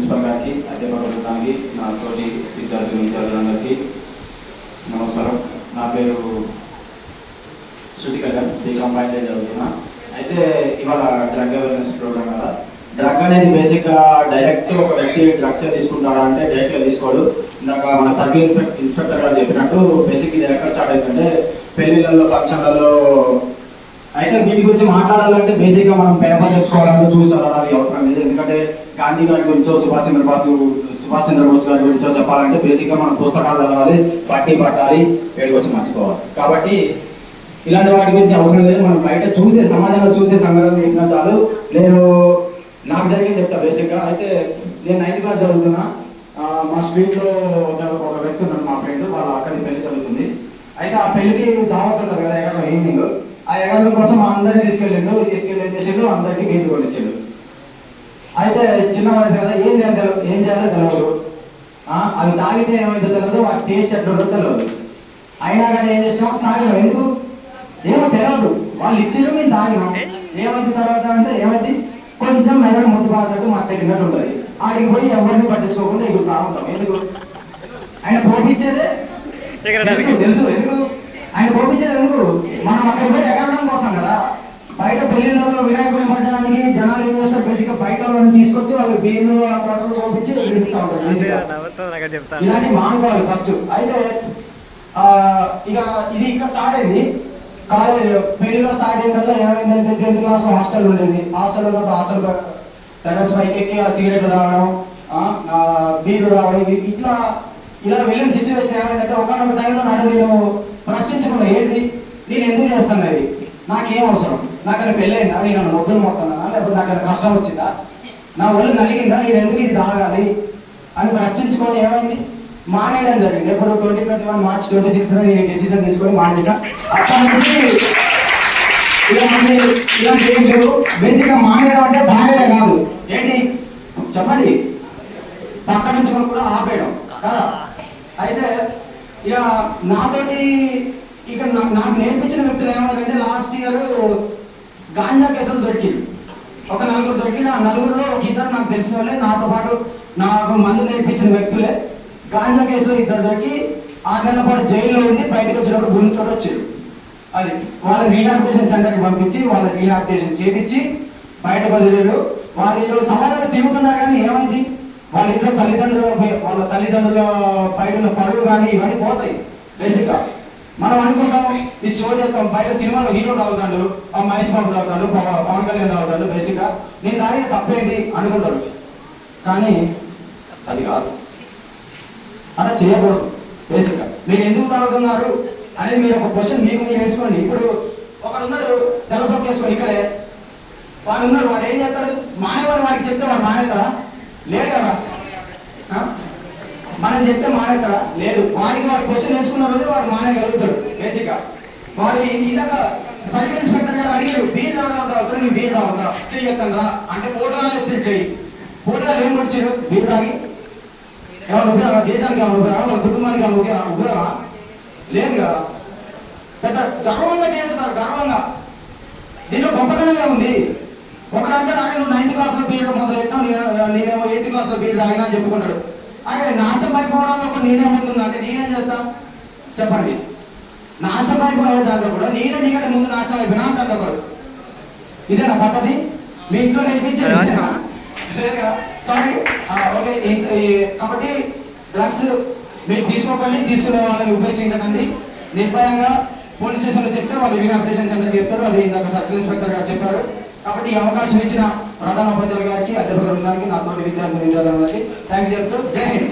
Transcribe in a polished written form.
Principal గారికి, అధ్యాపక బృందానికి, నా తోటి విద్యార్థులందరికీ నమస్కారం. నా పేరు శృతి కళ్యాణ్, బీకామ్ ఫైనల్ ఇయర్ చదువుతున్నా. అయితే ఇవాళ డ్రగ్ అవేర్నెస్ ప్రోగ్రామ్ కదా. డ్రగ్ అనేది బేసిక్గా డైరెక్ట్ ఒక వ్యక్తి డ్రగ్స్ తీసుకుంటాడా అంటే డైరెక్ట్గా తీసుకోడు. ఇందాక మన సర్కిల్ ఇన్స్పెక్టర్ గారు చెప్పినట్టు బేసిక్ ఇది ఎక్కడ స్టార్ట్ అవుతుందంటే పెళ్లిళ్ళల్లో, ఫంక్షన్లలో. అయితే వీటి గురించి మాట్లాడాలంటే బేసిక్గా మనం పేపర్ తెచ్చుకోవడానికి చూసి చదవాలి అవసరం లేదు. ఎందుకంటే గాంధీ గారి గురించో, సుభాష్ చంద్రబోస్ గారి గురించో చెప్పాలంటే బేసిక్గా మనం పుస్తకాలు చదవాలి, పట్టి పట్టాలి, ఏడుకొచ్చి మర్చిపోవాలి. కాబట్టి ఇలాంటి వాటి గురించి అవసరం లేదు. మనం బయట సమాజంలో చూసే సంఘటనలు చెప్పినా చాలు. నేను నాకు జరిగింది చెప్తా బేసిక్గా. అయితే నేను 9th క్లాస్ చదువుతున్నా. మా స్ట్రీట్లో ఒక వ్యక్తి ఉన్నాడు, మా ఫ్రెండ్, వాళ్ళ అక్కడి పెళ్లి జరుగుతుంది. అయితే ఆ పెళ్లికి దావత్ ఉంటుంది కదా ఎగరడం, ఈవినింగ్. ఆ ఎగరడం కోసం అందరినీ తీసుకెళ్ళి ఏం చేసిండు, అందరికీ గీత కొట్టించాడు. అయితే చిన్న వయసు కదా, ఏం చేయాలో తెలియదు. అవి తాగితే ఏమైతే తెలియదు, వాటి టేస్ట్ ఎట్లా తెలియదు. అయినా కానీ ఏం చేసినాం, తాగినాం. ఎందుకు ఏమో తెలియదు, వాళ్ళు ఇచ్చారు, మేము తాగినాం. ఏమైంది తర్వాత అంటే ఏమైంది, కొంచెం మెదడు ముద్దు పాడినట్టు మా తగ్గినట్టు ఉంటుంది. ఆడికి పోయి ఎవరిని పట్టించుకోకుండా ఎగురుతా ఉంటాం. ఎందుకు ఆయన పోపించేదే తెలుసు. ఎందుకు ఆయన పోపించేది ఎందుకు, మనం అక్కడ పోయి ఎగరడం కోసం కదా. బయట పెళ్లిళ్ళలో వినాయకుడి నిమజ్జనానికి జనాలు ఏం చేస్తారు, బేసిక్గా బయట వాళ్ళని తీసుకొచ్చి వాళ్ళు బీర్లు ఆ కోటలు పోపించి విడిపిస్తూ ఉంటారు. ఇలాంటి మానుకోవాలి ఫస్ట్. అయితే ఇక ఇది ఇక్కడ స్టార్ట్ అయింది. కాలేజ్ పెళ్లిలో స్టార్ట్ అయిన ఏమైందంటే 10th క్లాస్లో హాస్టల్ ఉండేది. హాస్టల్ ఉన్నప్పుడు హాస్టల్ టెరస్ పైకి ఎక్కి ఆ సిగరెట్లు తాగడం, బీర్లు తాగడం, ఇలా వెళ్ళిన సిచ్యువేషన్ ఏమైందంటే ఒకనొక టైంలో నన్ను నేను ప్రశ్నించుకున్నా, ఏంటి నేను ఎందుకు చేస్తాను, అది నాకేం అవసరం, నాకన్నా పెళ్ళైందా, నేను మొద్దులు మొత్తానా, లేకపోతే నాకన్నా కష్టం వచ్చిందా, నా ఒళ్ళు నలిగిందా, నేను ఎందుకు ఇది తాగాలి అని ప్రశ్నించుకొని ఏమైంది, మానేయడం జరిగింది. ఎప్పుడు 2021 మార్చ్ 26న నేను డెసిషన్ తీసుకొని మానేసిన. అప్పటి నుంచి ఇలాంటి ఏం లేవు. బేసిక్గా మానేయడం అంటే బాగానే కాదు, ఏంటి చెప్పండి, పక్క నుంచి కూడా ఆపేయడం కదా. అయితే ఇక నాతోటి ఇక్కడ నాకు నేర్పించిన వ్యక్తులు ఏమన్నారంటే, లాస్ట్ ఇయర్ గాంజా కేసులు దొరికింది, ఒక 4 దొరికిన. ఆ 4లో ఒక 2 నాకు తెలిసిన వాళ్ళే, నాతో పాటు నాకు మందు నేర్పించిన వ్యక్తులే. గాంజా కేసులో 2 దొరికి 6 నెలల పాటు జైల్లో ఉండి బయటకు వచ్చినప్పుడు గుండెతో వచ్చారు. అది వాళ్ళ రీహాబిలిటేషన్ సెంటర్కి పంపించి వాళ్ళ రీహాబిలిటేషన్ చేపించి బయటకు వదిలేరు. వాళ్ళు ఈరోజు సమాజంలో తిరుగుతున్నా కానీ ఏమైంది, వాళ్ళ ఇంట్లో వాళ్ళ తల్లిదండ్రుల పైన పరువు కానీ ఇవన్నీ పోతాయి. బేసిక్గా మనం అనుకుంటాం ఇది షో చేస్తాం, బయట సినిమాలో హీరో తాగుతాడు, మహేష్ బాబు తాగుతాడు, పవన్ కళ్యాణ్ తాగుతాడు, బేసిక్గా నేను తాగే తప్పేంటి అనుకుంటాడు. కానీ అది కాదు, అలా చేయకూడదు. బేసిక్గా మీరు ఎందుకు తాగుతున్నారు అనేది మీరు ఒక క్వశ్చన్ మీకు మీరు వేసుకోండి. ఇప్పుడు ఒకడు ఉన్నాడు తెల్ల చొక్క వేసుకొని ఇక్కడే, వాడు ఉన్నాడు, వాడు ఏం చేస్తాడు, మానేవాడు వాడికి చెప్తే వాడు మానేస్తారా, లేడు కదా. మనం చెప్తే మానేస్తారా, లేదు. వాడికి వాడు క్వశ్చన్ వేసుకున్న రోజు వాడు మానేయగలుగుతాడు. బేసిక్గా వాడు ఇందాక సర్కిల్ ఇన్స్పెక్టర్ గారు అడిగారు, బీర్ తాగుతావు, నేను బీర్ తాగుతా చెయ్యొద్దా అంటే పోటుగాలు ఎత్తులు చెయ్యి. పోటుగాలు ఏం వచ్చాడు, బీర్ తాగి ఏమైనా ఉపయోగం, దేశానికి ఏమైనా ఉపయోగం, వాళ్ళ కుటుంబానికి ఏమైనా ఉపయోగమా, లేదు కదా. పెద్ద గర్వంగా చేస్తున్నారు, గర్వంగా. దీంట్లో గొప్పతనంగా ఉంది. ఒకడంటే నువ్వు 9th క్లాస్లో బీర్ మొదలెట్టావు, నేనేమో 8th క్లాస్లో బీర్ తాగినా అని చెప్పుకుంటాడు. అదే నాశనం అయిపోవడంలో కూడా నేనేమవుతుంది అంటే నేనేం చేస్తా చెప్పండి, నాశనం అయిపోయే దాంట్లో కూడా నేనే నీకంటే ముందు నాశనం అయిపోయినా అంటే ఒకడు. ఇదే నా పద్ధతి, మీ ఇంట్లో నేర్పించేది లేదు కదా. Sorry, okay. కాబట్టి డ్రగ్స్ మీరు తీసుకోకండి, తీసుకునే వాళ్ళని ఉపేక్షించకండి. నిర్భయంగా పోలీస్ స్టేషన్లో చెప్తే వాళ్ళు రీహాబిలిటేషన్ సెంటర్ చెప్తారు. అది ఇందాక సర్కిల్ ఇన్స్పెక్టర్ గారు చెప్పారు. కాబట్టి ఈ అవకాశం ఇచ్చిన ప్రధాన ఉపాధ్యాయులు గారికి, అధ్యాపక బృందానికి, నాతోటి విద్యార్థులందరికీ థ్యాంక్ యూ చెప్తూ జై హింద్.